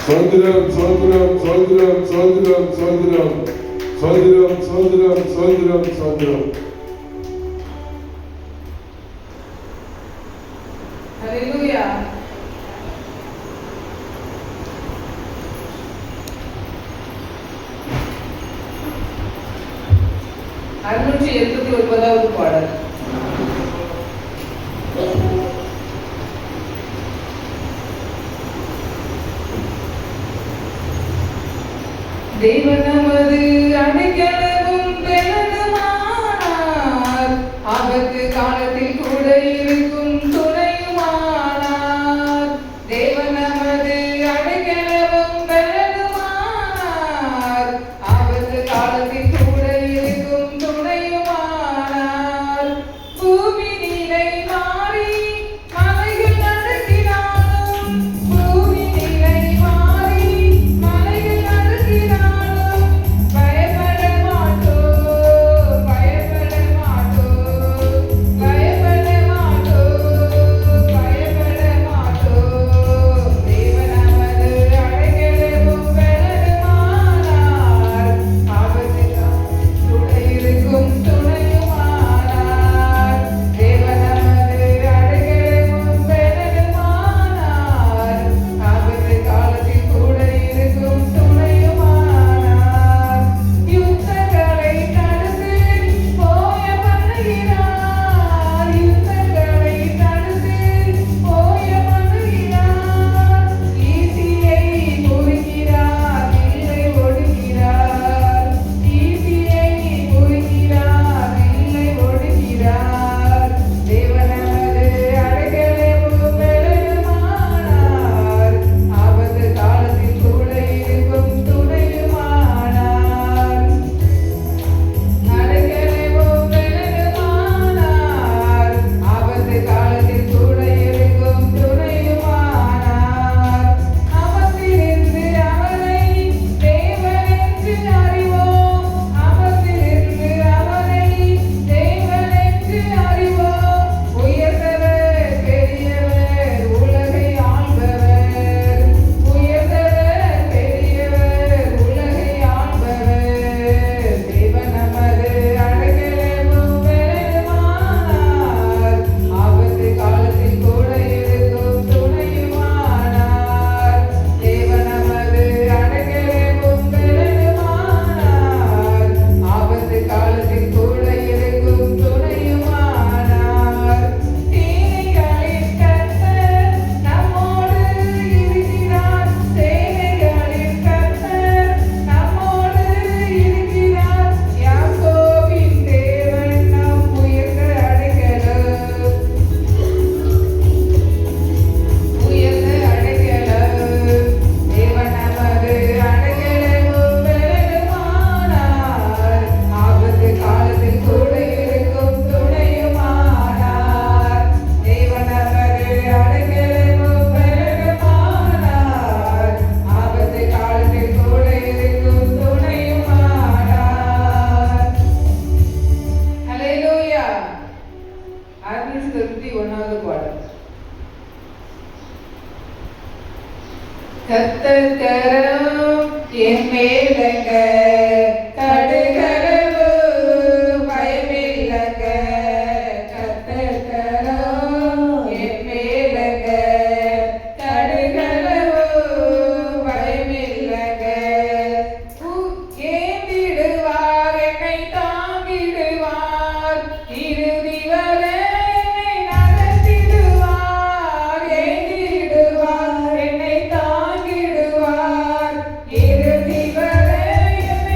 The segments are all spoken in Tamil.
சோதரம் சோதரம் சோதரம் சோதரம் சோதரம் சோதரம் சோதரம் சோதரம் சோதரம். ஹல்லேலூயா. அறுநூற்றி 89வது பாடல். தேவன் நமது அடைக்கலமும் பெலனுமானார், ஆபத்து காலத்தில் கூட இருக்கும் துணையுமானார். தேவன் நமது அடைக்கலமும் பெலனுமானார், ஆபத்து காலத்தில் கூட இருக்கும் துணையுமானார். பூமி நிலை மாறி மலைகள் நடுங்கினாலும், பூமி நிலை மாறி மலைகள் நடுங்கினாலும் பயப்பட மாட்டோம், பயப்பட மாட்டோம், பயப்பட மாட்டோம், பயப்பட மாட்டோம். தேவன் நமது அடைக்கலமும் பெலனுமானார், ஆபத்து காலத்தில் கூட இருக்கும் துணையுமானார். தேவன் நமது அடைக்கலமும் பெலனுமானார், ஆபத்து காலத்தில் கூட இருக்கும் துணையுமானார். யுத்தங்களை தடுத்து போய பண்ணுகிறார், யுத்தங்களை தடுத்து போய பண்ணுகிறார். ஈட்டியை முறிக்கிறார், வில்லை ஒடுக்கிறார், ஈட்டியை முறிக்கிறார், வில்லை ஒடுக்கிறார். தேவன் நமது அடைக்கலமும் பெலனுமானார், ஆபத்து காலத்தில் கூட இருக்கும் துணையுமானார். அடைக்கலமும் பெலனுமானார், ஆபத்து காலத்தில் கூட இருக்கும் துணையுமானார். அமர்ந்திருந்து அவரை தேவனென்று அறிவோம், அமர்ந்திருந்து அவரை தேவனென்று அறிவோம். உயர்ந்தவர் பெரியவர், உலகை ஆள்பவர், உயர்ந்தவர் பெரியவர், உலகை ஆள்பவர். தேவன் நமது அடைக்கலமும் பெலனுமானார், ஆபத்து காலத்தில் கூட இருக்கும் துணையுமானார். தேவன் நமது அடைக்கலமும் பெலனுமானார், ஆபத்து காலத்தில் கூட இருக்கும் துணையுமானார். சேனைகளின் கர்த்தர் நம்மோடு இருக்கிறார், சேனைகளின் கர்த்தர் நம்மோடு இருக்கிறார். யாக்கோபின் தேவன் நம் உயர்ந்த அடைக்கலம், உயர்ந்த அடைக்கலம். தேவன் நமது அடைக்கலமும் பெலனுமானார், ஆபத்து காலத்தில் கூட இருக்கும் துணையுமானார். தேவன் நமது அடைக்கலமும் பெலனுமானார், ஆபத்து காலத்தில் கூட இருக்கும் துணையுமானார். ஹல்லேலூயா. 691வது பாடல். கர்த்தர் கரம் என் மேலங்க, கடுகளவு பயமில்லங்க. கர்த்தர் கரம் என் மேலங்க, கடுகளவு பயமில்லங்க. ஏந்திடுவார், என்னை தாங்கிடுவார், இறுதி வரை என்னை நடத்திடுவார். ஏந்திடுவார், என்னை தாங்கிடுவார், இறுதி வரை என்னை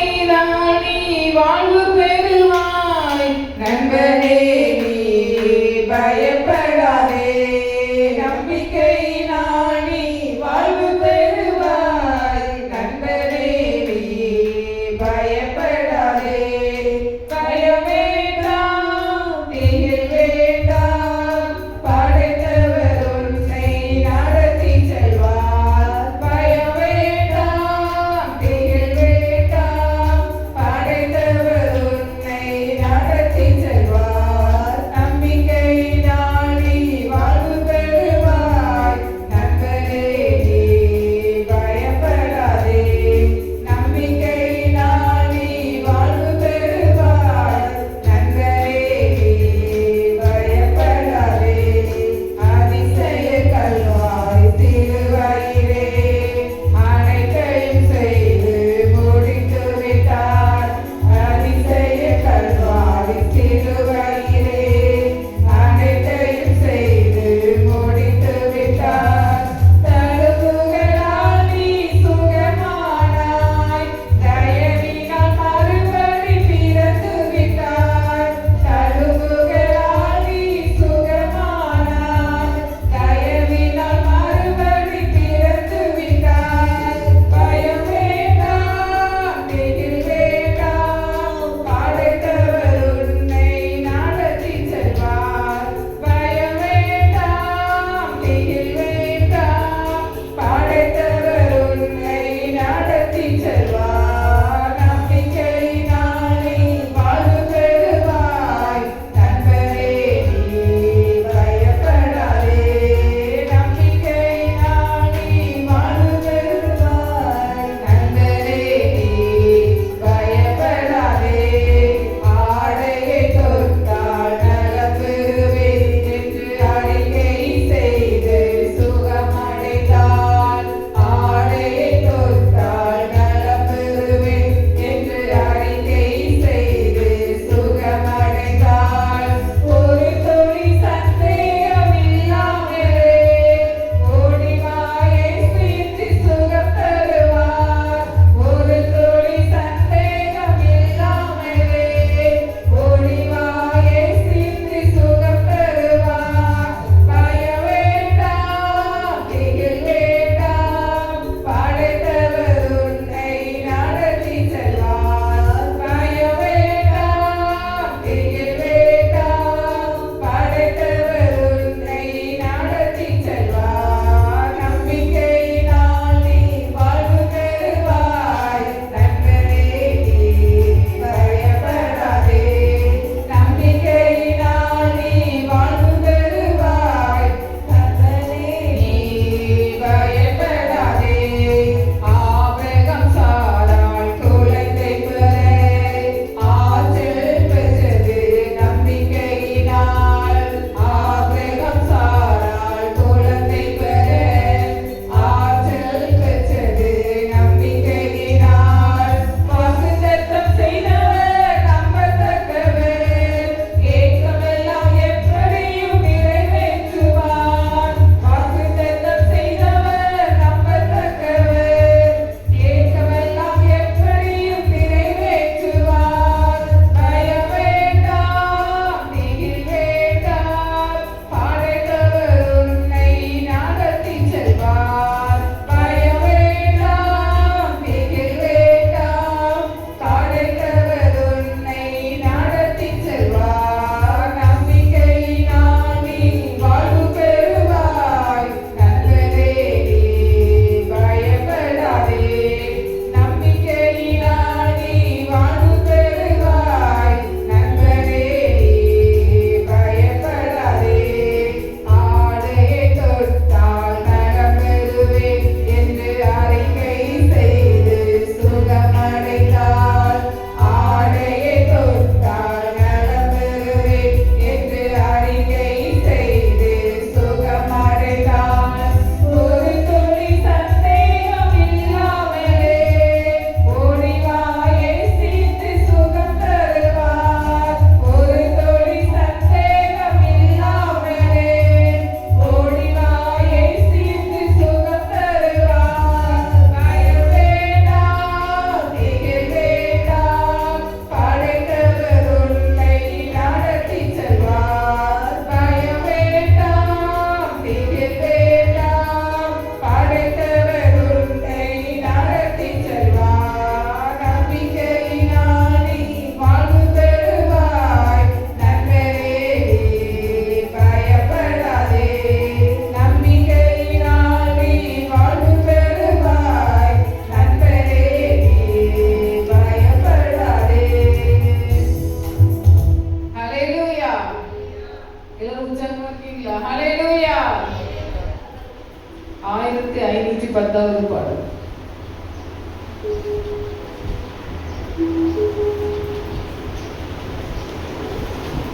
நம்பிக்கையினால் நீ வாழ்வு பெறுவாய். நண்பனே நீ பயப்படாதே, நம்பிக்கையினால் நீ வாழ்வு பெறுவாய். நண்பனே நீ பயப்படாதே, பயம் வேண்டாம், திகில் வேண்டாம், படைத்தவர் உன்னை நடத்தி செல்வார். பயம் வேண்டாம், திகில் வேண்டாம், படைத்தவர் உன்னை நடத்தி செல்வார்.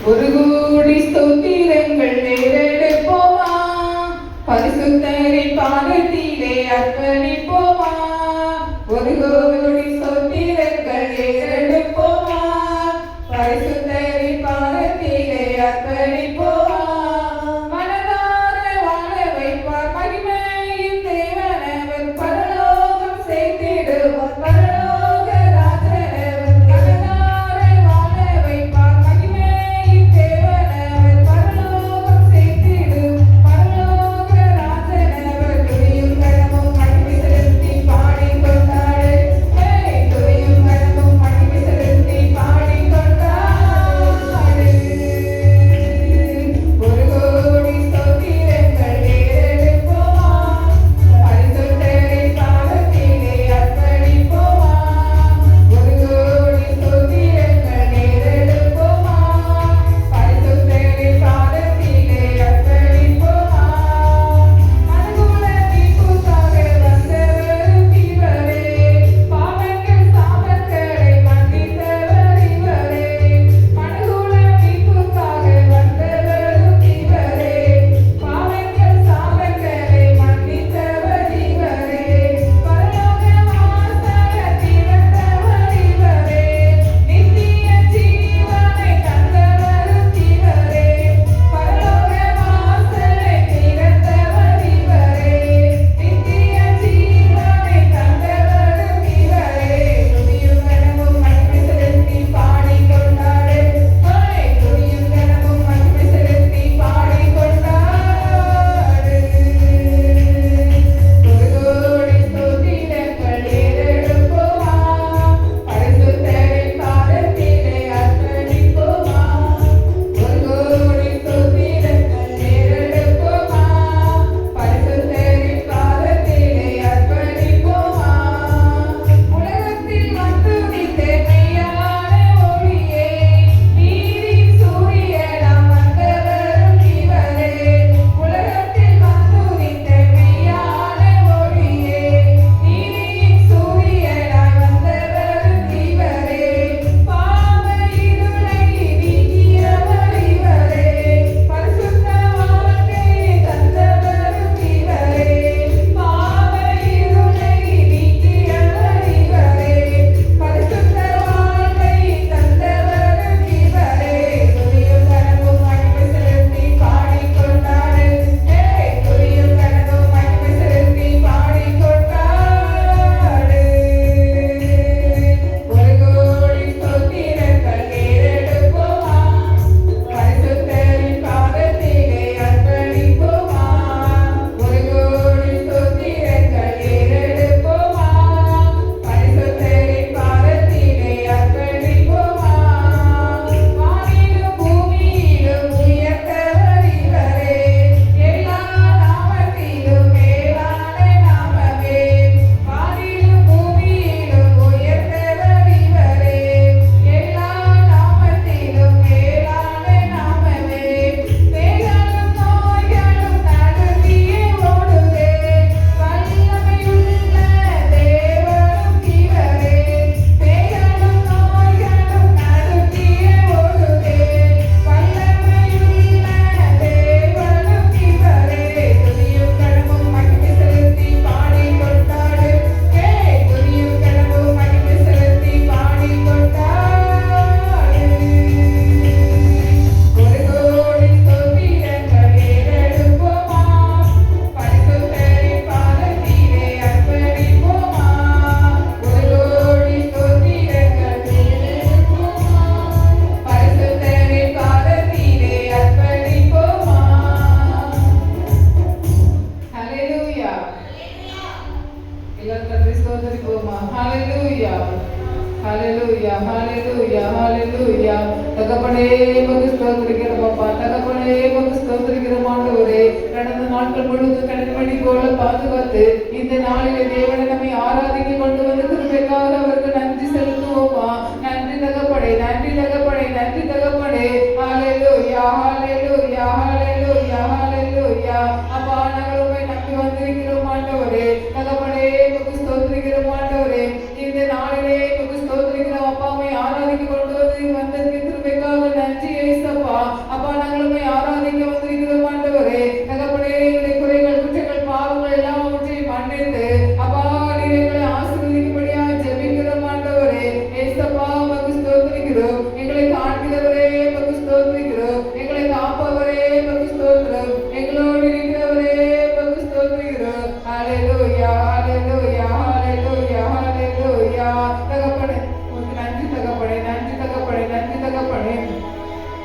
ஒரு கோடி ஸ்தோத்திரங்கள் ஏறெடுப்போமா, பரிசுத்தரின் பாதத்திலே அர்ப்பணிப்போமா. ஒரு கோடி ஸ்தோத்திரங்கள் ஏறெடுப்போமா, பரிசுத்தரின் பாதத்திலே அர்ப்பணிப்போமா. மனதார வாழ வைப்பார் மகிமையின் தேவனவர், பரலோகம் சேர்த்திடுவார் பரலோக ராஜனவர். மனதார வாழ வைப்பார் மகிமையின் தேவனவர், பரலோகம் சேர்த்திடும் பரலோக ராஜனவர். துதியும் கனமும் மகிமை செலுத்தி பாடிக்கொண்டாடு, துதியும் கனமும் மகிமை செலுத்தி பாடிக்கொண்டாடு. ஒரு கோடி ஸ்தோத்திரங்கள் ஏறெடுப்போமா, பரிசுத்தரின் பாதத்திலே அர்ப்பணிப்போமா. ஒரு கோடி ஸ்தோத்திரங்கள் ஏறெடுப்போமா, பரிசுத்தரின் பாதத்திலே அர்ப்பணிப்போமா. மனதுள்ள மீட்புக்காக வந்தவர் இவரே, பாவங்கள் சாபங்களை மன்னித்தவர் இவரே. மனதுள்ள மீட்புக்காக வந்தவர் இவரே, பாவங்கள் சாபங்களை மன்னித்தவர் இவரே. பரலோக வாசல் திறந்தவர் இவரே, நித்திய ஜீவனை தந்தவர் இவரே. பரலோக வாசலை திறந்தவர் இவரே, நித்திய ஜீவனை தந்தவர் இவரே. துதியும் கனமும் மகிமை செலுத்தி பாடிக்கொண்டாடு, துதியும் கனமும் மகிமை செலுத்தி பாடிக்கொண்டாடு. ஒரு கோடி ஸ்தோத்திரங்கள் ஏறெடுப்போமா, பரிசுத்தரின் பாதத்திலே அர்ப்பணிப்போமா. ஒரு கோடி ஸ்தோத்திரங்கள் ஏறெடுப்போமா, பரிசுத்தரின் பாதத்திலே அர்ப்பணிப்போமா. உலகத்தில் வந்துதித்த மெய்யான ஒளியே, நீரின் சூரியனாம் வந்தவரும் இவரே. உலகத்தில் வந்துதித்த மெய்யான ஒளியே, நீரின் சூரியனாய் வந்தவரும் இவரே. பாவ இருளை நீக்கியவர் இவரே, பரிசுத்த வாழ்க்கையை தந்தவரும் இவரே. பாவ இருளை நீக்கியவர் இவரே, பரிசுத்த வாழ்க்கையை தந்தவரும் இவரே. துதியும் கனமும் மகிமை செலுத்தி பாடிக்கொண்டாடு, துதியும் கனமும் மகிமை செலுத்தி பாடிக்கொண்டாடு. ஒரு கோடி ஸ்தோத்திரங்கள் ஏறெடுப்போமா, பரிசுத்தரின் பாதத்திலே அர்ப்பணிப்போமா. ஒரு கோடி ஸ்தோத்திரங்கள் ஏறெடுப்போமா, பரிசுத்தரின் பாதத்திலே அர்ப்பணிப்போமா. வானிலும் பூமியிலும் உயர்ந்தவர் இவரே, எல்லா நாமத்திலும் மேலான நாமமே. வானிலும் பூமியிலும் உயர்ந்தவர் இவரே, எல்லா நாமத்திலும் மேலான நாமமே. மேகங்களும் நோய்களும் நடுங்கியே ஓடுதே, வல்லமையுள்ள தேவனும் இவரே. மேகங்களும் நோய்களும் நடுங்கியே ஓடுதே, வல்லமையுள்ள தேவனும் இவரே. துதியும் கனமும் மகிமை செலுத்தி பாடிக்கொண்டாடு, துதியும் கனமும் மகிமை செலுத்தி பாடிக்கொண்டாடு. ஒரு கோடி ஸ்தோத்திரங்கள் ஏறெடுப்போமா, பரிசுத்தரின் பாதத்திலே அர்ப்பணிப்போமா. ஒரு கோடி ஸ்தோத்திரங்கள் ஏறெடுப்போமா, பரிசுத்தரின் பாதத்திலே அர்ப்பணிப்போமா. ஹல்லேலூயா. எல்லாரும் கர்த்தரை ஸ்தோத்திரிப்போமா. ஹல்லேலூயா, ஹல்லேலூயா, ஹல்லேலூயா, ஹல்லேலூயா. தகப்பனே உமக்கு ஸ்தோத்திரிக்கிறோம் அப்பா, தகப்பனே உமக்கு ஸ்தோத்திரிக்கிறோம் ஆண்டவரே. கடந்த நாட்கள் முழுவதும் கண்மணி போல பாதுகாத்து இந்த நாளிலே தேவனை நம்மை ஆராதிக்க கொண்டு வந்து கிருபைக்காக அவருக்கு நன்றி செலுத்துவோமா. நன்றி தகப்பனே, நன்றி தகப்பனே, நன்றி தகப்பனே. ஹல்லேலூயா, ஹல்லேலூயா, ஹல்லேலூயா, ஹல்லேலூயா. அப்பா நாங்கள் உம்மை நம்பி வந்திருக்கிறோம் ஆண்டவரே. தகப்பனே உமக்கு ஸ்தோத்திரிக்கிறோம் ஆண்டவரே. இந்த நாளிலே உமக்கு ஸ்தோத்திரிக்கிறோம் அப்பா.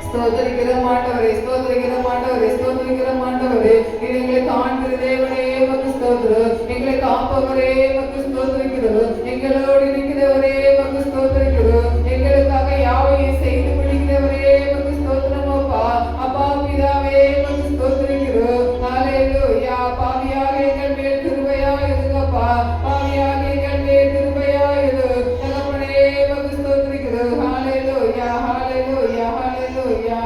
ஸ்தோத்திரிக்கிறோம் ஆண்டவரே, ஸ்தோத்திரிக்கிறோம் ஆண்டவரே, ஸ்தோத்திரிக்கிறோம் ஆண்டவரே. எங்களை காண்கிற தேவனே உமக்கு ஸ்தோத்திரம். எங்களை காப்பவரே உமக்கு ஸ்தோத்திரிக்கிறோம். எங்களோடு இருக்கிறவரே உமக்கு ஸ்தோத்திரிக்கிறோம். எங்களுக்காக யாவையும் செய்து முடிக்கிறவரே உமக்கு ஸ்தோத்திரம் அப்பா. அப்பா பிதாவே உமக்கு ஸ்தோத்திரிக்கிறோம். ஹல்லேலூயா. பாவியாக எங்கள் மேல் கிருபையாக இருங்கப்பா. பாவியாக எங்கள் மேல் கிருபையாக இரு. தகப்பனே உமக்கு ஸ்தோத்திரிக்கிறோம். ஹல்லேலூயா, ஹல்லேலூயா, ஹல்லேலூயா.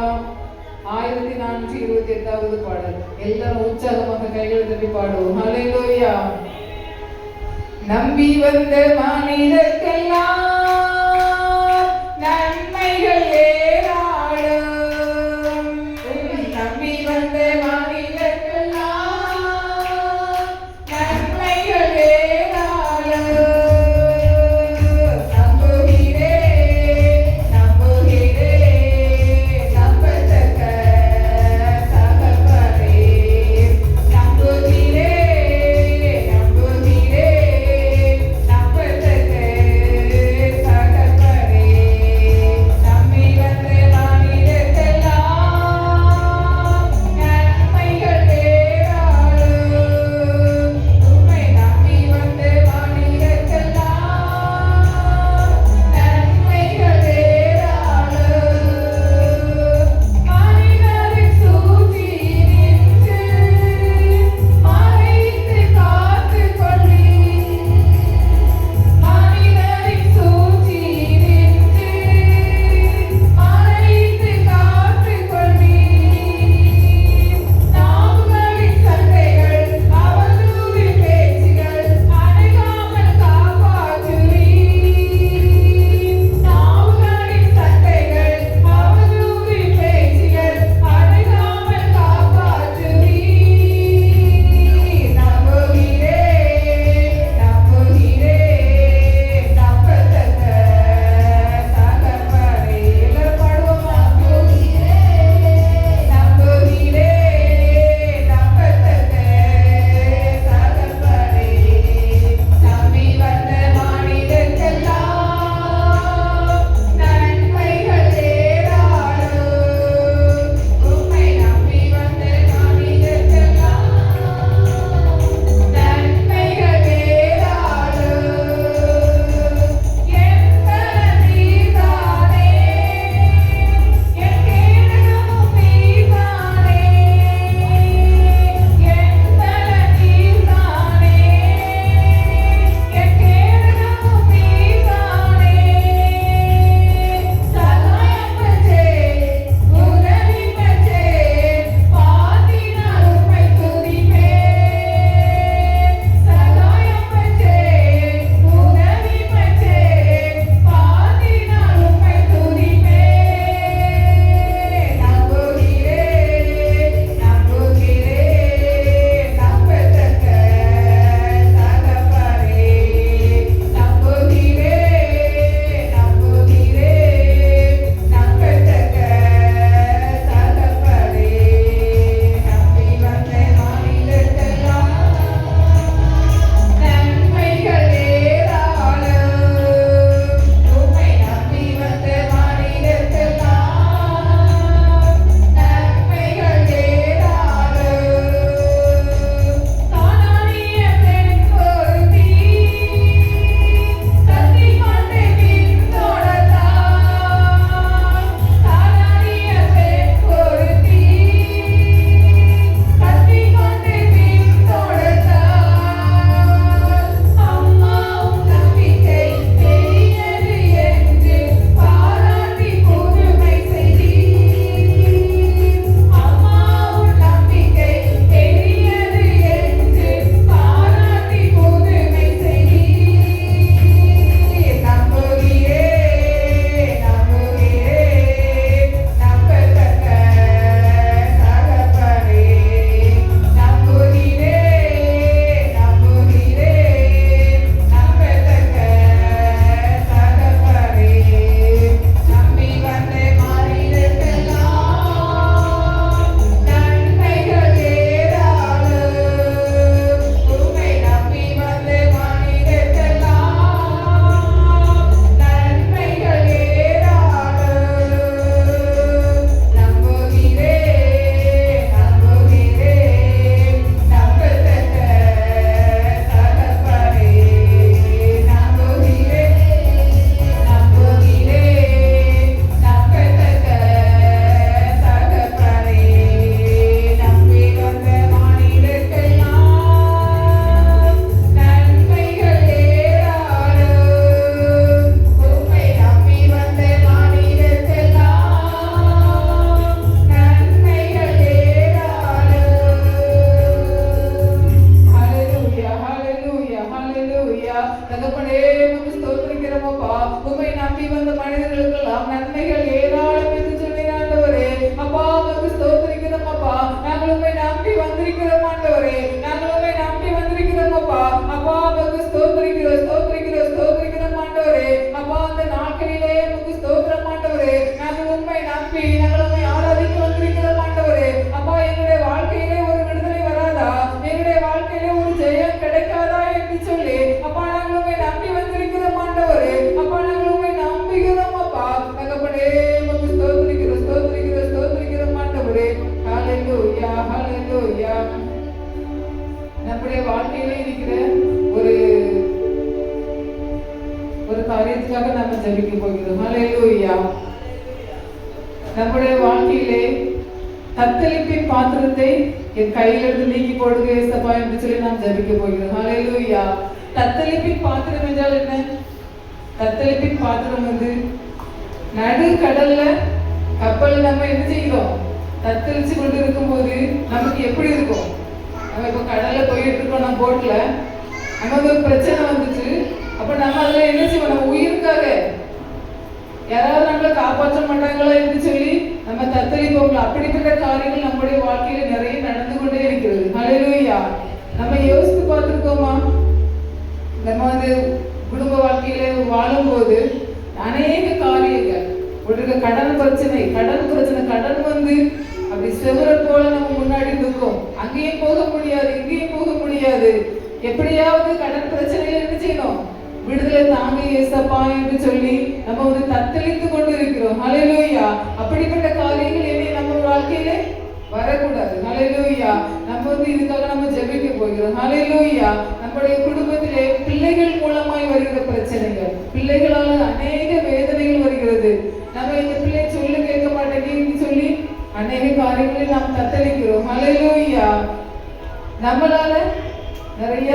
1428வது பாடல். எல்லாரும் உற்சாகமாக கைகளை தட்டி பாடுவோம். ஹல்லேலூயா. நம்பி வந்த மனிதர்க்கெல்லாம் நன்மைகள் ஏராளம். நம்பி வந்த மனிதர்க்கெல்லாம் நன்மைகள் ஏராளம். நம்புகிறேன், நம்புகிறேன், நம்பத்தக்க தகப்பனே. நம்புகிறேன், நம்புகிறேன், நம்பத்தக்க நன்மைகள் ஏராளம் என்று சொல்லி ஆண்டவரே. அப்பா உமக்கு ஸ்தோத்திரிக்கிறோம் அப்பா. நாங்கள் உம்மை நம்பி வந்திருக்கிறோம் ஆண்டவரே. நாங்கள் உம்மை நம்பி வந்திருக்கிறோம் அப்பா. அப்பா உமக்கு ஸ்தோத்திரிக்கிறோம் ஸ்தோத்திரிக்கிறோம் ஸ்தோத்திரிக்கிறோம் ஆண்டவரே. அப்பா அந்த நாட்களிலே உமக்கு ஸ்தோத்திரம் ஆண்டவரே. நாங்கள் உம்மை நம்பி நாங்கள் உம்மை ஆராதிக்க வந்திருக்கிறோம் ஆண்டவரே. அப்பா எங்களுடைய வாழ்க்கையிலே ஒரு விடுதலை வராதா, எங்களுடைய வாழ்க்கையிலே ஒரு ஜெயம் கிடைக்காதா என்று சொல்லி அப்பா நாங்கள் உம்மை நம்பி வந்திருக்கிறோம் ஆண்டவரே. அப்பா நாங்கள் உம்மை நம்புகிறோம் அப்பா. தகப்பனே உமக்கு ஸ்தோத்திரிக்கிறோம் ஸ்தோத்திரிக்கிறோம் ஸ்தோத்திரிக்கிறோம் ஆண்டவரே. ஹல்லேலூயா ஹல்லேலூயா. நம்முடைய வாழ்க்கையிலே இருக்கிற ஒரு காரியத்துக்காக நாம ஜெபிக்க போகிறோம். ஹல்லேலூயா. நம்முடைய வாழ்க்கையிலே தத்தளிப்பின் பாத்திரத்தை என் கையிலிருந்து நீக்கி போடுங்க ஏசப்பா என்று சொல்லி நாம் ஜெபிக்க போகிறோம். ஹல்லேலூயா. தத்தளிப்பின் பாத்திரம் என்றால் என்ன? தத்தளிப்பின் பாத்திரம் வந்து நடு கடல்ல கப்பல் நம்ம என்ன செய்கிறோம், தத்தளிச்சு கொண்டு இருக்கும் போது நமக்கு எப்படி இருக்கும்? நம்ம இப்ப கடல்ல போயிட்டு இருக்கோம், நம்ம போட்ல நமக்கு ஒரு பிரச்சனை வந்துச்சு. அப்ப நம்ம அதுல என்ன செய்வோம்? நம்ம உயிருக்காக யாராவது நம்மளை காப்பாற்ற மாட்டாங்களா என்று சொல்லி நம்ம தத்தளிப்போம். அப்படிப்பட்ட காரியங்கள் நம்முடைய வாழ்க்கையில நிறைய நடந்து கொண்டே இருக்கிறது. ஹல்லேலூயா. நம்ம யோசித்து பார்த்திருக்கோமா? நம்ம வந்து குடும்ப வாழ்க்கையில வாழும்போது அநேக காரியங்கள், ஒரு கடன் பிரச்சனை கடன் வந்து அப்படி செவர போல நம்ம முன்னாடி இருக்கும். அங்கேயும் போக முடியாது, இங்கேயும் போக முடியாது. எப்படியாவது கடன் பிரச்சனையில என்ன செய்யணும்? விடுதலை தாங்க ஏசப்பா என்று சொல்லி நம்ம வந்து தத்தளித்து கொண்டு இருக்கிறோம். ஹல்லேலூயா. அப்படிப்பட்ட காரியங்கள் இனி நம்ம வாழ்க்கையிலே வரக்கூடாது. ஹல்லேலூயா. நம்ம வந்து இதுக்காக நம்ம ஜெபிக்க போகிறோம். ஹல்லேலூயா. நம்முடைய குடும்பத்திலே பிள்ளைகள் மூலமாய் வருகிற பிரச்சனைகள், பிள்ளைகளால அநேக வேதனைகள் வருகிறது. நம்ம இந்த பிள்ளை சொல்லு கேட்க மாட்டேங்குன்னு சொல்லி அநேக காரியங்களில் நாம் தத்தளிக்கிறோம். ஹல்லேலூயா. நம்மளால நிறைய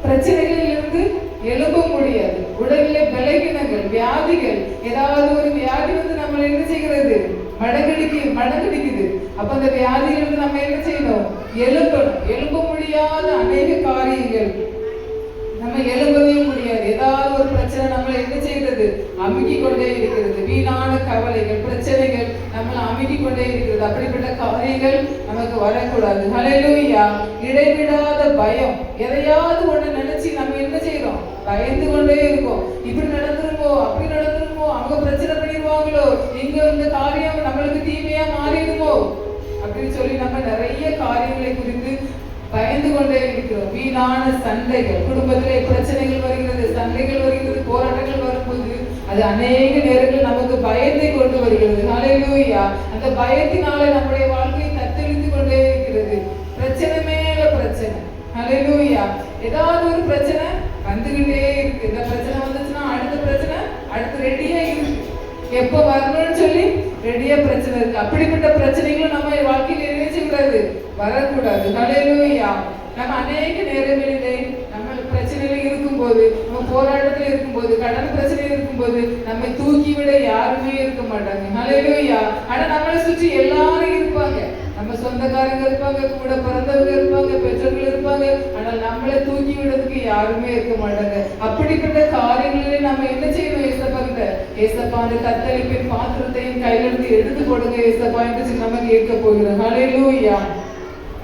பிரச்சனைகளில் இருந்து எழும்ப முடியாது. உடலிலே பலகீனங்கள், வியாதிகள், ஏதாவது ஒரு வியாதி வந்து நம்மளை என்ன செய்கிறது? மடங்கடிக்குது. அப்ப அந்த வியாதியிலிருந்து நம்ம என்ன செய்யணும்? எழும்ப முடியாத அநேக காரியங்கள், நம்ம எழும்பவே முடியாது. ஏதாவது ஒரு பிரச்சனை நம்மளை என்ன செய்கிறது? அமுக்கி கொண்டே இருக்கிறது. வீணான கவலைகள், பிரச்சனைகள் நம்மளை அமுக்கி கொண்டே இருக்கிறது. அப்படிப்பட்ட காரியங்கள் நமக்கு வரக்கூடாது. ஹல்லேலூயா. இடைவிடாத பயம், எதையாவது ஒண்ணு நினைச்சு நம்ம என்ன செய்யறோம்? பயந்து கொண்டே இருக்கோம். இப்படி நடந்துருமோ, அப்படி நடந்துருமோ, அவங்க பிரச்சனை பண்ணிடுவாங்களோ, இங்க இந்த காரியம் நம்மளுக்கு தீமையா மாறிடுமோ அப்படின்னு சொல்லி நம்ம நிறைய காரியங்களை குறித்து பயந்து கொண்டே இருக்கிறோம். வீணான சண்டைகள், குடும்பத்திலே பிரச்சனைகள் வருகிறது, சண்டைகள் வருகிறது, போராட்டங்கள் வரும்போது அது அநேக நேரங்கள் நமக்கு பயத்தை கொண்டு வருகிறது. ஹல்லேலூயா. அந்த பயத்தினால நம்முடைய வாழ்க்கையை தத்தளித்து கொண்டே இருக்கிறது. பிரச்சனை மேல பிரச்சனை. ஹல்லேலூயா. ஏதாவது ஒரு பிரச்சனை வந்துகிட்டே இருக்கு. இந்த பிரச்சனை வந்துச்சுன்னா அடுத்த பிரச்சனை அடுத்து ரெடியா இருக்கு. எப்ப வரணும்னு சொல்லி ரெடியா பிரச்சனை இருக்கு. அப்படிப்பட்ட பிரச்சனைகளும் நம்ம வாழ்க்கையில நினைச்சுக்கூடாது, வரக்கூடாது. ஹல்லேலூயா. நம்ம அநேக நேரங்களிலே நம்ம பிரச்சனையில இருக்கும்போது, நம்ம போராட்டத்துல இருக்கும்போது, கடன் பிரச்சனையில இருக்கும்போது நம்மை தூக்கிவிட யாருமே இருக்க மாட்டாங்க. ஹல்லேலூயா. ஆனா நம்மளை சுற்றி எல்லாரும் இருப்பாங்க. நம்ம சொந்தக்காரங்க இருப்பாங்க, கூட பிறந்தவங்க இருப்பாங்க, பெற்றோர்கள் இருப்பாங்க. ஆனால் நம்மளை தூக்கி விடுறதுக்கு யாருமே இருக்க மாட்டாங்க. அப்படிப்பட்ட காரியங்களிலே நம்ம என்ன செய்யணும்? ஏசப்பா கிட்ட, ஏசப்பா அந்த தத்தளிப்பின் பாத்திரத்தையும் கையில இருந்து எடுத்து கொடுங்க ஏசப்பா என்று நம்ம கேட்க போகிறோம். ஹல்லேலூயா.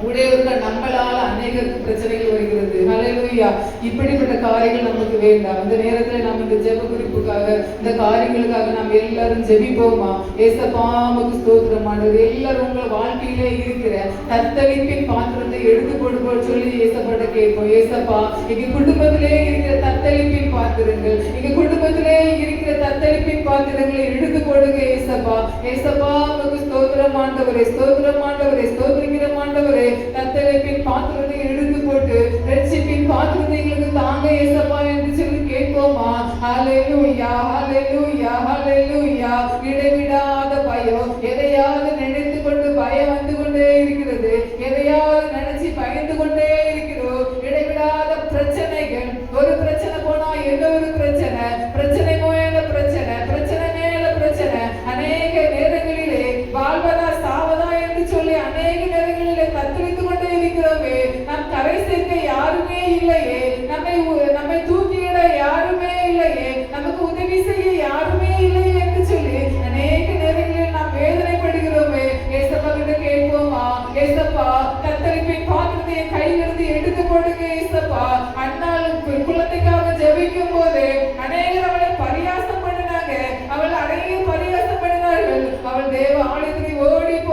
உடையவர்கள் நம்மளால அநேகருக்கு பிரச்சனைகள் வருகிறது. ஹல்லேலூயா. இப்படிப்பட்ட காரியங்கள் நமக்கு வேண்டாம். இந்த நேரத்துல நம்ம இந்த ஜெப குறிப்புக்காக, இந்த காரியங்களுக்காக நாம் எல்லாரும் ஜெபிப்போமா? ஏசப்பா உமக்கு ஸ்தோத்திரம் ஆண்டவரே. எல்லாரும் உங்க வாழ்க்கையிலே இருக்கிற தத்தளிப்பின் பாத்திரத்தை எடுத்து கொடுப்போம் சொல்லி ஏசப்பாட்ட கேட்போம். ஏசப்பா எங்க குடும்பத்திலே இருக்கிற தத்தளிப்பின் பாத்திரங்கள், எங்க குடும்பத்திலே இருக்கிற தத்தளிப்பின் பாத்திரங்களை எடுத்து கொடுங்க ஏசப்பா. ஏசப்பா உமக்கு ஸ்தோத்திரம் ஆண்டவரே, ஸ்தோத்திரம் ஆண்டவரே, ஸ்தோத்திரிக்கிறோம் ஆண்டவரே. தத்தளிப்பின் பாத்திரத்தை எடுத்து போட்டு ரட்சிப்பின் பாத்திரத்தை எங்களுக்கு தாங்க ஏசப்பா என்று சொல்லி கேட்போமா? ஹல்லேலூயா ஹல்லேலூயா ஹல்லேலூயா. இடைவிடாத பயம், எதையாவது நினைத்து கொண்டு பயம் வந்து கொண்டே இருக்கிறது, எதையாவது நினைச்சு பயந்து கொண்டே இருக்கிறோம். இடைவிடாத பிரச்சனைகள், ஒரு பிரச்சனை போனா இன்னொரு பிரச்சனை, பிரச்சனை மேல பிரச்சனை, பிரச்சனை மேல பிரச்சனை. அநேக நேரங்களிலே வாழ்வதா சாவதா என்று சொல்லி அநேக நேரங்களிலே தத்தளித்து கொண்டே இருக்கிறோமே. நம் கரை சேர்க்க யாருமே இல்லையே, நம்மை தூக்கிவிட யாருமே இல்லையே, நமக்கு உதவி செய்ய யாரும்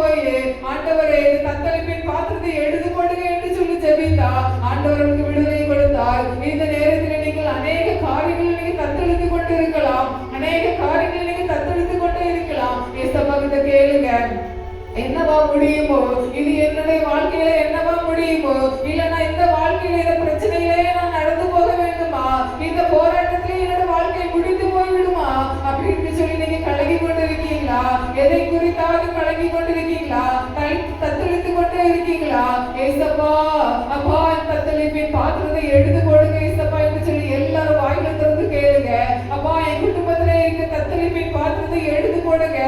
போய் ஆண்டவரே இந்த தத்தளிப்பின் பாத்திரத்தை எடுத்து போடுங்க என்று சொல்லி ஜெபித்தா ஆண்டவருக்கு விடுதலை கொடுத்தார். இந்த நேரத்தில் நீங்கள் அநேக காரியங்கள் நீங்க தத்தளித்து கொண்டு இருக்கலாம், அநேக காரியங்கள் நீங்க தத்தளித்து கொண்டே இருக்கலாம். ஏசப்பா கிட்ட கேளுங்க, என்னவா முடியுமோ, இது என்னுடைய வாழ்க்கையில என்னவா முடியுமோ, இல்லைன்னா இந்த வாழ்க்கையில இந்த பிரச்சனையிலே நான் நடந்து போக வேண்டுமா, இந்த போராட்டத்திலே என்னோட வாழ்க்கை முடித்து போய்விடுமா அப்படின்னு சொல்லி நீங்க கலங்கி கொண்டிருக்கீங்களா? எதை குறித்தாவது கலங்கி கொண்டிருக்கீங்களா? தத்தளித்து கொண்டே இருக்கீங்களா? ஏசப்பா அப்பா தத்தளிப்பின் பாத்திரத்தை எடுத்து போடுங்க ஏசப்பா என்று சொல்லி எல்லாரும் வாயில திறந்து கேளுங்க. அப்பா என் குடும்பத்திலே இருக்க தத்தளிப்பின் பாத்திரத்தை எடுத்து போடுங்க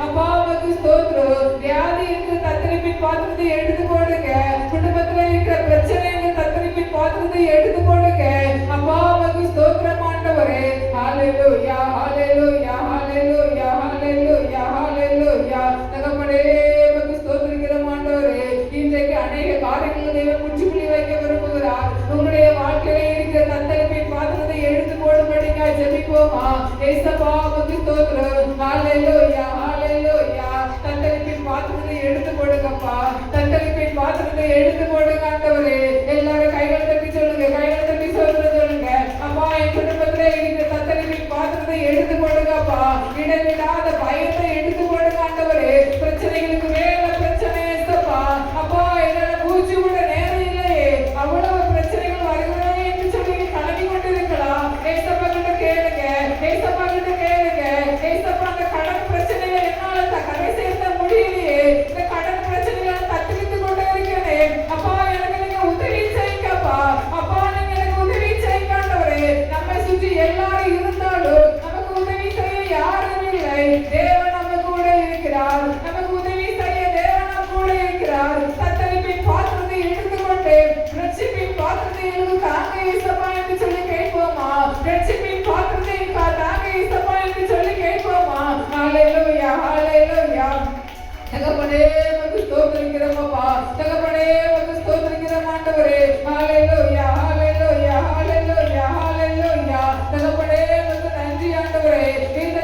அப்பா, உமக்கு ஸ்தோத்திரம். வியாதி இருக்கிற தத்தளிப்பின் பாத்திரத்தை எடுத்து போடுங்க, குடும்பத்திலே இருக்கிற பிரச்சனை இருக்கிற தத்தளிப்பின் பாத்திரத்தை எடுத்து போடுங்க அப்பா, உமக்கு ஸ்தோத்திரம் ஆண்டவரே. ஹalleluya ஹalleluya ஹalleluya ஹalleluya ஹalleluya. தகப்பனே உமக்கு ஸ்தோத்திரிக்கிறோம் ஆண்டவரே. இன்றைக்கு அநேக காரியங்களை தேவன் முற்றுப்புள்ளி வைக்க விரும்புகிறார். உங்களுடைய வாழ்க்கையிலே இருக்கிற தத்தளிப்பின் பாத்திரத்தை எடுத்து போடும்படியா ஜெபிப்போமா? ஏசப்பா உமக்கு ஸ்தோத்திரம். ஹalleluya ஹalleluya. தத்தளிப்பின் பாத்திரத்தை எடுத்து போடுங்கப்பா, தத்தளிப்பின் பாத்திரத்தை எடுத்து போடுங்க ஆண்டவரே. எல்லாரும் கைகளை தட்டி சொல்லுங்க, கைகளை தட்டி சொல்லுங்க. அப்பா என் குடும்பத்திலே இருக்கிற தத்தளிப்பின் பாத்திரத்தை எடுத்து போடுங்கப்பா, இடைவிடாத பயத்தை எடுத்து போடுங்க ஆண்டவரே. பிரச்சனைகளுக்கு மேல பிரச்சனை ஏசப்பா அப்பா, என்னால மூச்சு விட நேரம் இல்லையே, அவ்வளவு பிரச்சனைகள் வருகிறதே என்று சொல்லி கலங்கி கொண்டிருக்கலாம். ஏசப்பா கிட்ட கேளுங்க, ஏசப்பா கிட்ட கேளுங்க. ஏசப்பா அந்த கடன் பிரச்சனைகளை என்னால கரை சேர்த்த முடியலையே, இந்த கடன் பிரச்சனைகளை தத்தளித்து கொண்டே இருக்கிறேன் அப்பா, எனக்கு நீங்க உதவி செய்யுங்கப்பா அப்பா, நீங்க எனக்கு உதவி செய்யுங்க ஆண்டவரே. நம்மை சுற்றி எல்லாரும் இருந்தாலும் நமக்கு உதவி செய்ய யாரும் இல்லை. தேவன் நம்ம கூட இருக்கிறார், நமக்கு உதவி செய்ய தேவன் நம்ம கூட இருக்கிறார். தத்தளிப்பின் பாத்திரத்தை எடுத்துக்கொண்டு ரட்சிப்பின் பாத்திரத்தை எனக்கு தாங்க ஏசப்பா என்று சொல்லி கேட்போமா? ரட்சிப்பின் பாத்திரத்தை தாங்க ஏசப்பா என்று சொல்லி கேட்போமா? ஹalleluya ஹalleluya. தகப்பனே உமக்கு ஸ்தோத்திரிக்கிறோம் அப்பா, தகப்பனே உமக்கு ஸ்தோத்திரிக்கிறோம் ஆண்டவரே. ஹalleluya ஹalleluya ஹalleluya ஹalleluya. தகப்பனே உமக்கு நன்றி ஆண்டவரே. இந்த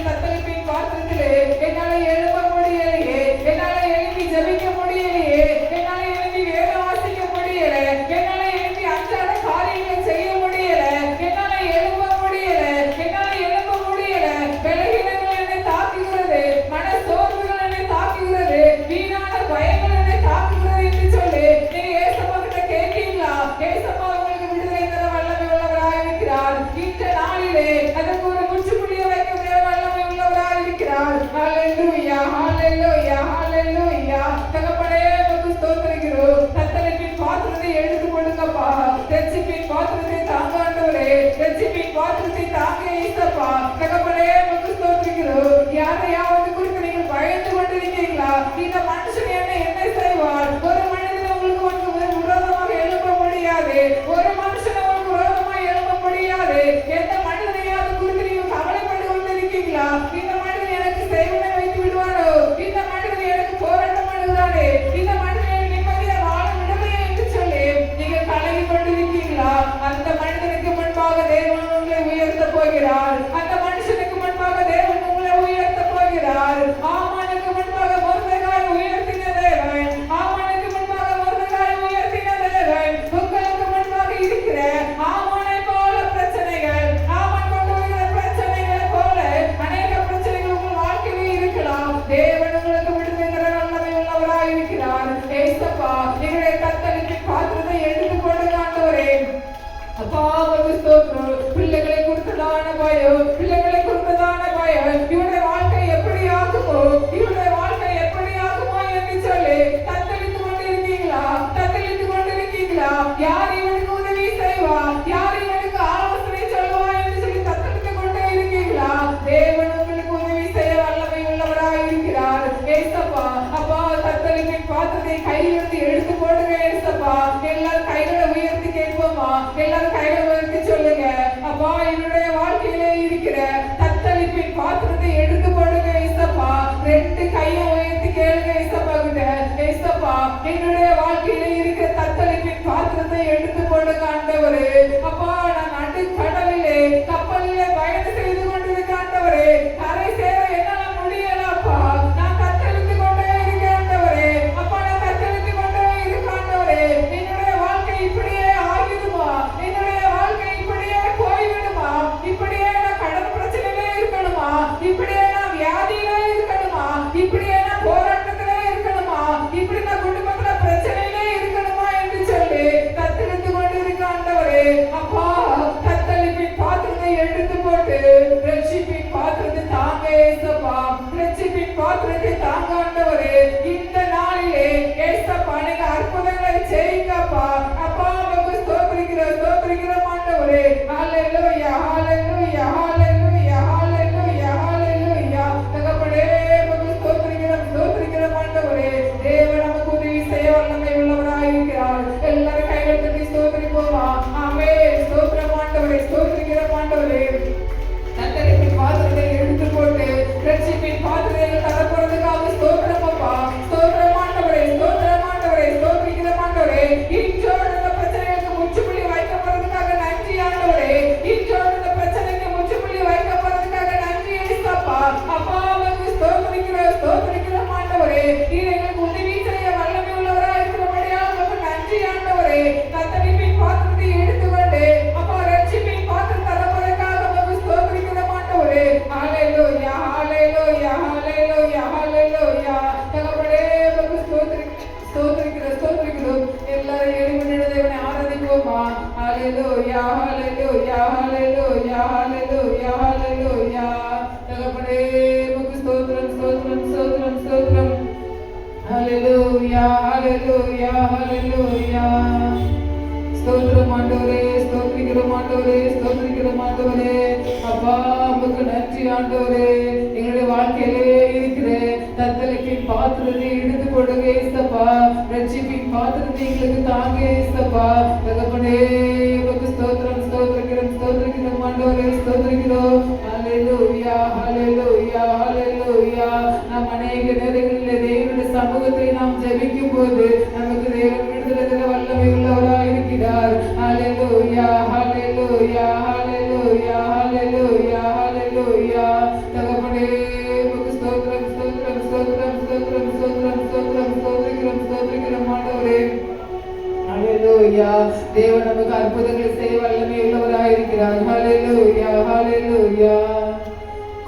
தத்தளிப்பின் பாத்திரத்திலே என்னால எழும்ப முடியலையே, என்னால எழுப்பி ஜெபிக்க முடியலையே, என்னால எழுப்பி வேத வாசிக்க முடியல, என்னால எழுப்பி அன்றாட காரியங்களை செய்ய முடியல, என்னால எழும்ப முடியல, என்னால எழும்ப முடியல. பலவீனங்கள் என்னை தாக்குகிறது, மன சோர்வுகள் என்னை தாக்குகிறது, வீணான பயங்கள் என்னை தாக்குகிறது என்று சொல்லி நீங்க ஏசப்பா கிட்ட கேட்கீங்களா? ஏசப்பா உங்களுக்கு விடுதலை தர வல்லமை உள்ளவராய் இருக்கிறார். இந்த நாளிலே அதற்கு ஒரு முற்றுப்புள்ளியை வைக்க வல்லமை உள்ளவராய் இருக்கிறார். ஹalleluya ஹalleluya ஹalleluya. தகப்பனே உமக்கு ஸ்தோத்திரிக்கிறோம். தத்தளிப்பின் பாத்திரத்தை எடுத்து போடுங்கப்பா, ரட்சிப்பின் பாத்திரத்தை தாங்க ஆண்டவரே, ரட்சிப்பின் பாத்திரத்தை தாங்க ஏசப்பா. தகப்பனே உமக்கு ஸ்தோத்திரிக்கிறோம். யாரையாவது குறித்து நீங்கள் பயந்து கொண்டிருக்கீங்களா? இந்த மனுஷன் என்ன செய்வார்? ஒரு மனிதன் உங்களுக்கு விரோதமாக எழுப்ப முடியாது, ஒரு மனுஷன் உங்களுக்கு விரோதமாக எழுப்ப முடியாது. எந்த மனிதனையாவது குறித்து நீங்கள் கவலைப்பட்டு கொண்டிருக்கீங்களா? இந்த மனிதன் எனக்கு செய்வனை வைத்து விடுவாரோ, இந்த மனிதன் எனக்கு போராட்டம் பண்ணுகிறாரே, இந்த மனிதன் நிம்மதியாக வாழ விடலையே என்று சொல்லி நீங்க கலங்கி கொண்டிருக்கீங்களா? அந்த மனிதனுக்கு முன்பாக தேவன் உங்களை உயர்த்த போகிறார். அந்த மனுஷனுக்கு முன்பாக தேவன் உங்களை உயர்த்த போகிறார். ஆமானுக்கு முன்பாக மொர்தெகாய் உயர்த்தின தேவன், ஆமானுக்கு முன்பாக மொர்தெகாய் உயர்த்தின தேவன் உங்களுக்கு முன்பாக இருக்கிற ஆமானை போல பிரச்சனைகள், ஆமான் கொண்டு வருகிற பிரச்சனைகளை போல அநேக பிரச்சனைகள் உங்கள் வாழ்க்கையிலே இருக்கலாம். தேவன் உங்களுக்கு விடுதலை தர வல்லமை உள்ளவராய் இருக்கிறார். ஏசப்பா எங்களுடைய தத்தளிப்பின் பாத்திரத்தை எடுத்து போடுங்க ஆண்டவரே. அப்பா உமக்கு ஸ்தோத்திரம். பிள்ளைகளை குறித்ததான பயம், பிள்ளைகளை குறித்ததான பயம், இவருடைய வாழ்க்கை எப்படி ஆகுமோ, இவருடைய வாழ்க்கை எப்படி ஆகுமோ என்று சொல்லி தத்தளித்து கொண்டிருக்கீங்களா? தத்தளித்து கொண்டிருக்கீங்களா? யார் இவனுக்கு உதவி செய்வா, யார் இவனுக்கு ஆலோசனை சொல்லுவா என்று சொல்லி தத்தளித்து கொண்டே இருக்கீங்களா? தேவன் உங்களுக்கு உதவி செய்ய வல்லமை உள்ளவராய் இருக்கிறார். ஏசப்பா அப்பா தத்தளிப்பின் பாத்திரத்தை கையிலிருந்து எடுத்து போடுங்க ஏசப்பா. எல்லாரும் கைகளை உயர்த்தி கேட்போமா? எல்லாரும் கைகளை உயர்த்தி சொல்லுங்க. அப்பா என்னுடைய வாழ்க்கையிலே இருக்கிற ஏசப்பா ரட்சிப்பின் பாத்திரத்தை தாங்க ஆண்டவரே. இந்த நாளிலே ஏசப்பா நீங்க அற்புதங்களை செய்யுங்கப்பா. அப்பா உமக்கு ஸ்தோத்திரிக்கிறோம் ஆண்டவரே. ஹalleluya ஹalleluya ஹalleluya ஹalleluya ஹalleluya. தகப்பனே உமக்கு ஸ்தோத்திரிக்கிறோம் ஆண்டவரே. தேவன் நமக்கு உதவி செய்ய வல்லமை உள்ளவராய் இருக்கிறார். எல்லாரும் கைகளை தட்டி ஸ்தோத்திரிப்போமா? ஆமென். ஸ்தோத்திரம் ஆண்டவரே, ஸ்தோத்திரிக்கிறோம் ஆண்டவரே. கத்தரிப்பின் பாத்திரத்தை எடுத்து போட்டு ரட்சிப்பின் பாத்திரத்தை தரப்போறதுக்காக ஸ்தோத்திரம் அப்பா. ஸ்தோத்திரம் ஆண்டவரே, ஸ்தோத்திரம் ஆண்டவரே, ஸ்தோத்திரிக்கிறோம் ஆண்டவரே. இன்றோடு இந்த பிரச்சனைக்கு முற்றுப்புள்ளி வைக்கப்படுறதுக்காக நன்றி ஆண்டவரே. இன்றோடு இந்த பிரச்சனைக்கு முற்றுப்புள்ளி வைக்கப்படுறதுக்காக நன்றி ஏசப்பா. அப்பா உமக்கு ஸ்தோத்திரிக்கிறோம் ஆண்டவரே. நீர் எங்களுக்கு உதவி செய்ய வல்லமை உள்ளவராய் இருக்கிறபடியால் உமக்கு நன்றி ஆண்டவரே. கத்தரிப்பின் பாத்திரத்தை எடுத்துக்கொண்டு அப்பா ரட்சிப்பின் பாத்திரம் தரப்போறதுக்காக உமக்கு ஸ்தோத்திரிக்கிறோம் ஆண்டவரே. ஹalleluya ஹalleluya ஹalleluya ஹalleluya. தகப்பனே உமக்கு ஸ்தோத்திரிக்கிறோம். எல்லாரும் எழுப்பின தேவனை ஆராதிப்போமா? ஹalleluya ஹalleluya ஹalleluya ஹalleluya ஹalleluya. தகப்பனே உமக்கு ஸ்தோத்திரம். ஹalleluya ஹalleluya ஹalleluya. ஸ்தோத்திரம் ஆண்டவரே, ஸ்தோத்திரிக்கிறோம் ஆண்டவரே. அப்பா உமக்கு நன்றி ஆண்டவரே. எங்களுடைய வாழ்க்கையிலே இருக்கிற தத்தளிப்பின் பாத்திரத்தை எடுத்து கொடுங்க ஏசப்பா. ரட்சிப்பின் பாத்திரத்தை எங்களுக்கு தாங்க ஏசப்பா. தகப்பனே உமக்கு ஸ்தோத்திரிக்கிறோம் ஆண்டவரே, ஸ்தோத்திரிக்கிறோம். ஹalleluya ஹalleluya ஹalleluya. நாம் அநேக நேரங்களில் தேவனுடைய சமூகத்தை நாம் ஜெபிக்கும் போது நமக்கு தேவன் விடுதலை வல்லமை உள்ளவராய் இருக்கிறார். ஹalleluya ஹalleluya ஹalleluya ஹalleluya ஹalleluya. தகப்பனே உமக்கு ஸ்தோத்திரிக்கிறோம் ஆண்டவரே. ஹalleluya. தேவன் நமக்கு அற்புதங்களை செய்ய வல்லமை உள்ளவராய் இருக்கிறார். ஹalleluya ஹalleluya.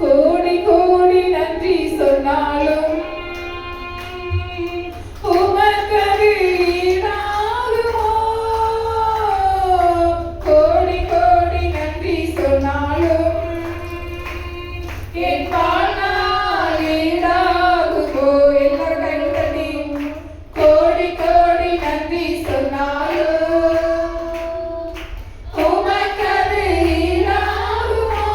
கோடி கோடி நன்றி சொன்னாலும் உமக்கு ஈடாகுமோ? கோடி கோடி நன்றி சொன்னாலும் என் வாழ்நாள் ஈடாகுமோ? எல்லாரும் கைகள் தட்டி கோடி கோடி நன்றி சொன்னாலும் உமக்கு ஈடாகுமோ?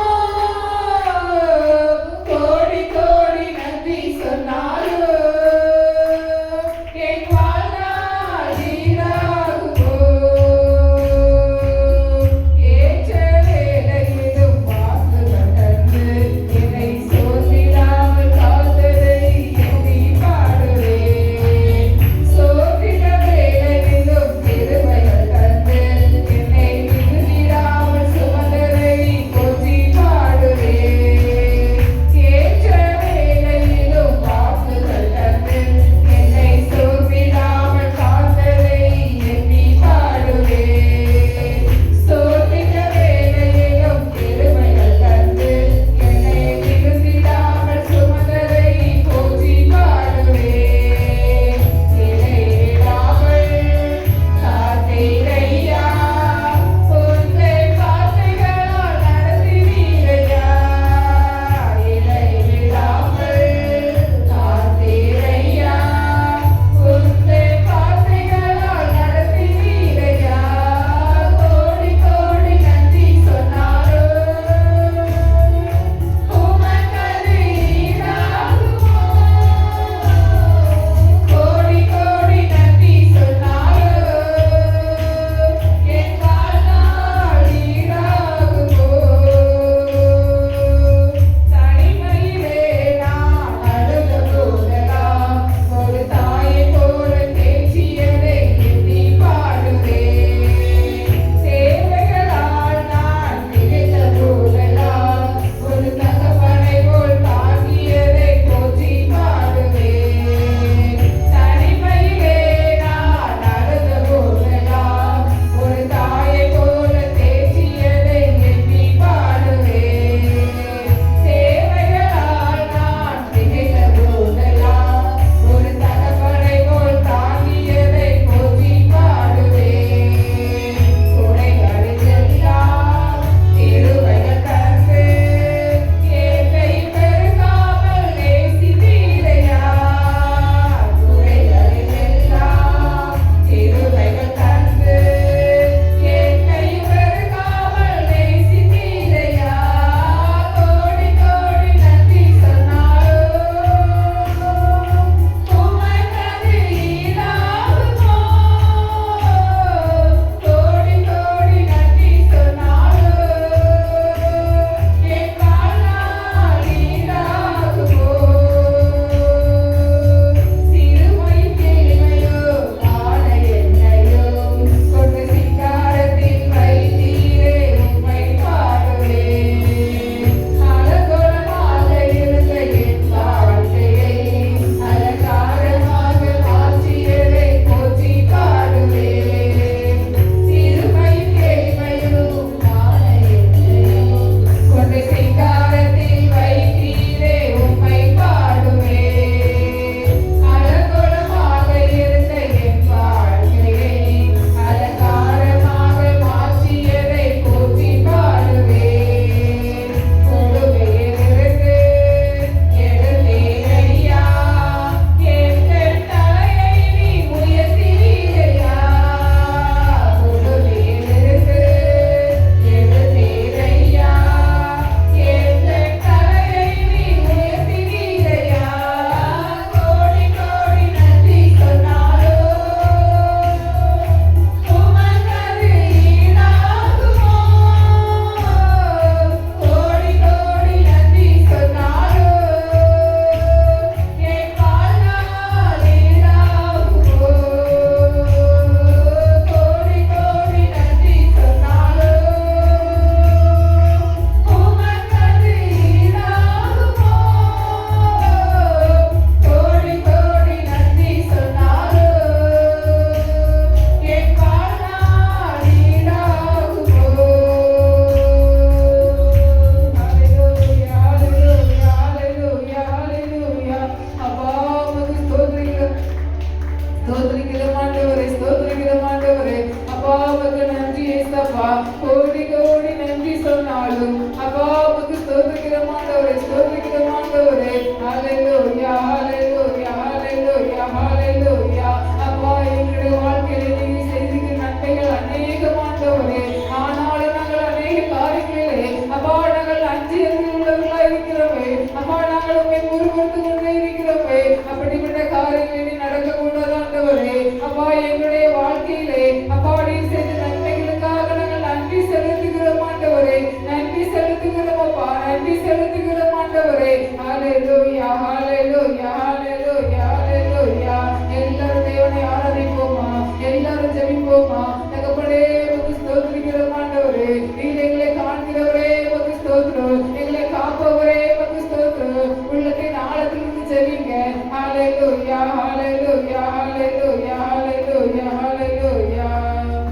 அப்பா நாங்கள் உண்மை முறுமுறுத்து கொண்டே இருக்கிறோமே, அப்படிப்பட்ட காரியங்களை நடக்க கூடாது ஆண்டவரே. அப்பா எங்களுடைய வாழ்க்கையிலே அப்பா நீர் செய்த நன்மைகளுக்காக நாங்கள் நன்றி செலுத்துகிறோம் ஆண்டவரே, நன்றி செலுத்துகிறோம் அப்பா, நன்றி செலுத்துகிறோம் ஆண்டவரே. ஹalleluya ஹalleluya ஹalleluya ஹalleluya. எல்லாரும் தேவனை ஆராதிப்போமா, எல்லாரும் ஜெபிப்போமா. தகப்பனே உமக்கு ஸ்தோத்திரிக்கிறோம் ஆண்டவரே, நீர் எங்களை காண்கிறவரே உமக்கு ஸ்தோத்திரம், எங்களை காப்பவரே உமக்கு ஸ்தோத்திரம். உள்ளத்தின் ஆழத்திலிருந்து ஜெபிங்க. ஹalleluya ஹalleluya ஹalleluya ஹalleluya ஹalleluya.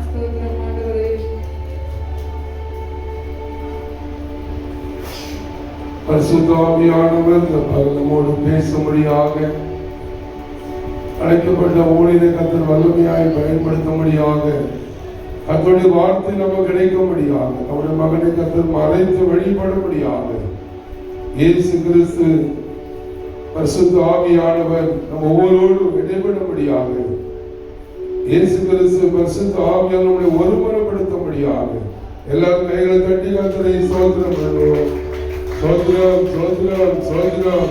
ஸ்தோத்திரம் ஆண்டவரே. பரிசுத்த ஆவியானவர் இந்த பகல் நம்மோடு பேசும்படியாக அழைக்கப்பட்ட ஊழியரை கர்த்தர் வல்லமையாய் பயன்படுத்தும்படியாக கர்த்தருடைய வார்த்தை நமக்கு கிடைக்கும்படியாக நம்முடைய மகனை கர்த்தர் மறைத்து வழிபடும்படியாக இயேசு கிறிஸ்து பரிசுத்த ஆவியானவர் நம்ம ஒவ்வொருவரும் இடைபடும்படியாக இயேசு கிறிஸ்து பரிசுத்த ஆவியானவர் நம்மை ஒருமுறைப்படுத்தும்படியாக எல்லாரும் கைகளை தட்டி கர்த்தரை ஸ்தோத்திரம் பண்ணுவோம். ஸ்தோத்திரம் ஸ்தோத்திரம் ஸ்தோத்திரம்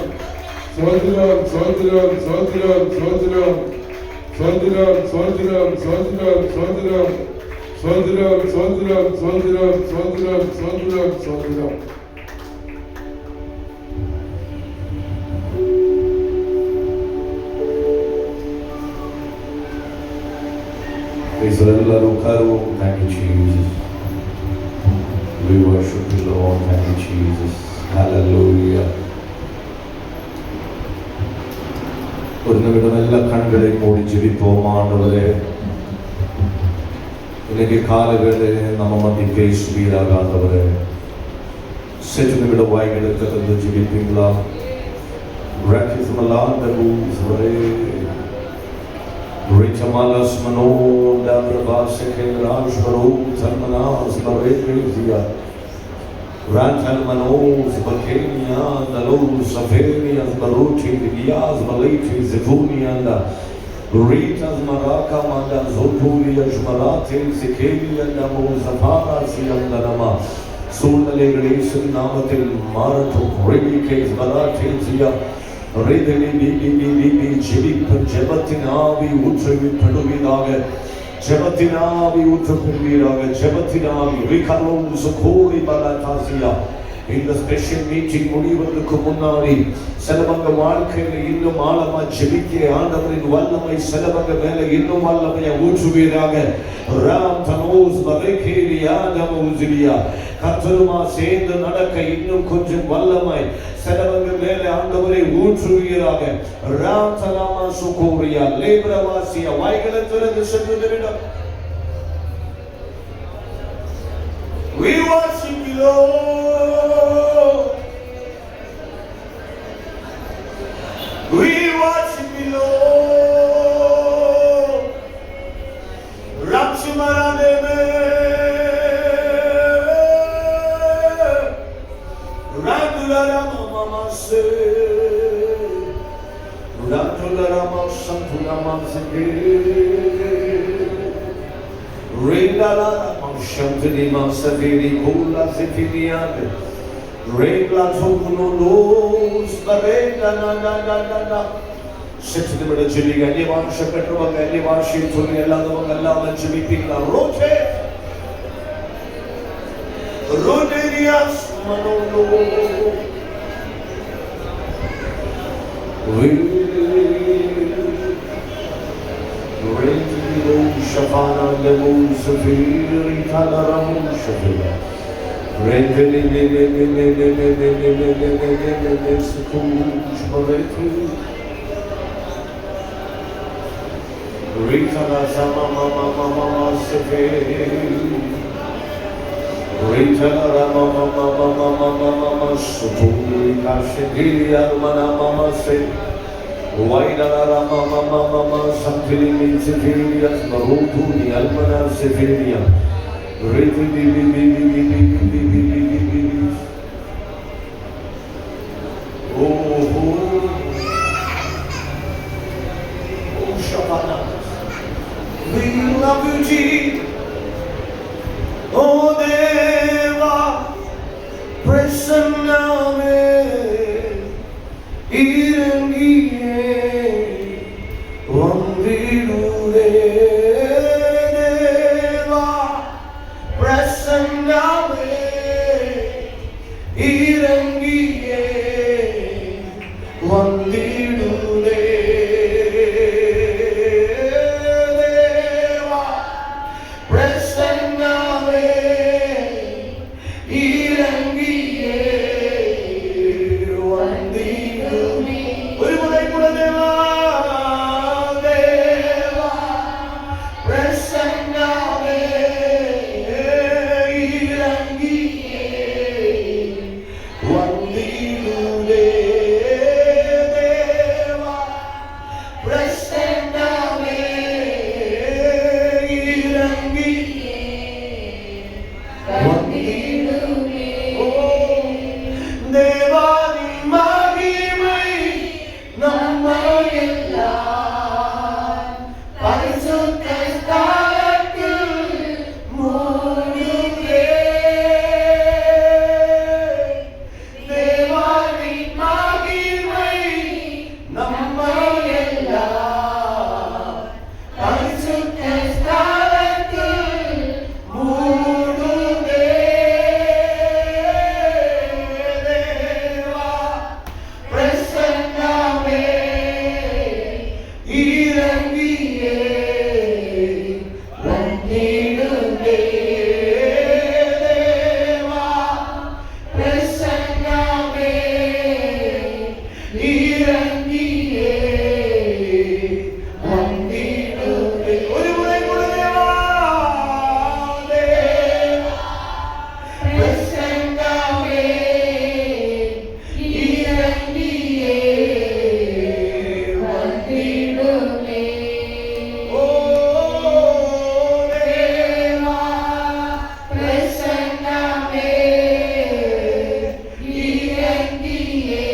ஸ்தோத்திரம் ஸ்தோத்திரம் ஸ்தோத்திரம் ஸ்தோத்திரம் ஸ்தோத்திரம் ஸ்தோத்திரம் ஸ்தோத்திரம் ஸ்தோத்திரம் ஸ்தோத்திரம் ஸ்தோத்திரம் ஸ்தோத்திரம் ஸ்தோத்திரம் ஸ்தோத்திரம் ஸ்தோத்திரம். எல்லாரும் உட்காருவோம். Thank you Jesus. We worship you Lord. Thank you Jesus. Hallelujah. ஒரு நிமிடம் எல்லா கண்களை மூடி ஜெபிப்போம். ஆண்டவரே, இன்னைக்கு காலை வேளையிலே நம்ம மத்தி பேசுவீராக ஆண்டவரே. சற்று நிமிடம் வாய்களை திறந்து ஜெபிப்பீங்களா? Richamalas mano da bravase ke raj baro zalmanas barekriya rantal manos bakenia dalo safenia baruchi dias baliti zevunia da ritas maraka manda zotulia jmarate sekelia da mozafara siyandama sunalegaleshu namatil marato rebikes balate ziya ஜெபத்தின் ஆவி ஊற்றப்படுவீராக, ஜெபத்தின் ஆவி ஊற்றப்படுவீராக, ஜெபத்தின் ஆவி ரிகலோம் சுகோரி பலதாசியா. இந்த ஸ்பெஷல் மீட்டிங் முடிவதற்கு முன்னாடி சிலவங்க வாழ்க்கையில இன்னும் ஆழமா ஜெபிக்க ஆண்டவரின் வல்லமை சிலவங்க மேல இன்னும் வல்லமையை ஊற்றுவீராக. ராம் தனோஸ் பரைகேரியா நமோசிலியா. கர்த்தருமா சேர்ந்து நடக்க இன்னும் கொஞ்சம் வல்லமை சிலவங்க மேல ஆண்டவரை ஊற்றுவீராக. ராம் தனாமா சுகோரியா லேப்ரவாசியா. வாய்களை திறந்து செல்வதிடம் We worship you Lord. We worship you Lord. Rakshmaraneme Radularamamase Radularamamsantunamamseke Rendala Shantini Masaviri Kula Zifiniade Regla Tokunos Barenda na Sitting with a chili and you want Shapetova and you want shit to the Lama and Jimmy Pila Rote Roderias Manolo Shafana Lemu Safiri Talaramu Shafira Rendeli Ritala Sama Mama Safiri Ritala Mama Suturi Kashiri Almana Mama Se Waidara Mama Samtili Sefirias Marutuni Almana Sefiria Ritili Oh Shabana We love you Jesus Oh Deva Prasanna இறங்கியே வந்திடுவே. ஒரு முறை கூட தேவா, தேவா, பிரசன்னமே இறங்கியே வந்திடுமே. ஓ தேவா, பிரசன்னமே இறங்கியே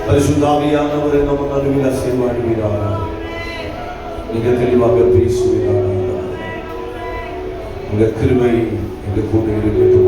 பரிசுத்தாவியானவரை நம்ம நடுவில் அசைவாடுவீராக. மிக தெளிவாக பேசுவீராக. உங்க கிருபை எங்க கூட இருக்கட்டும்.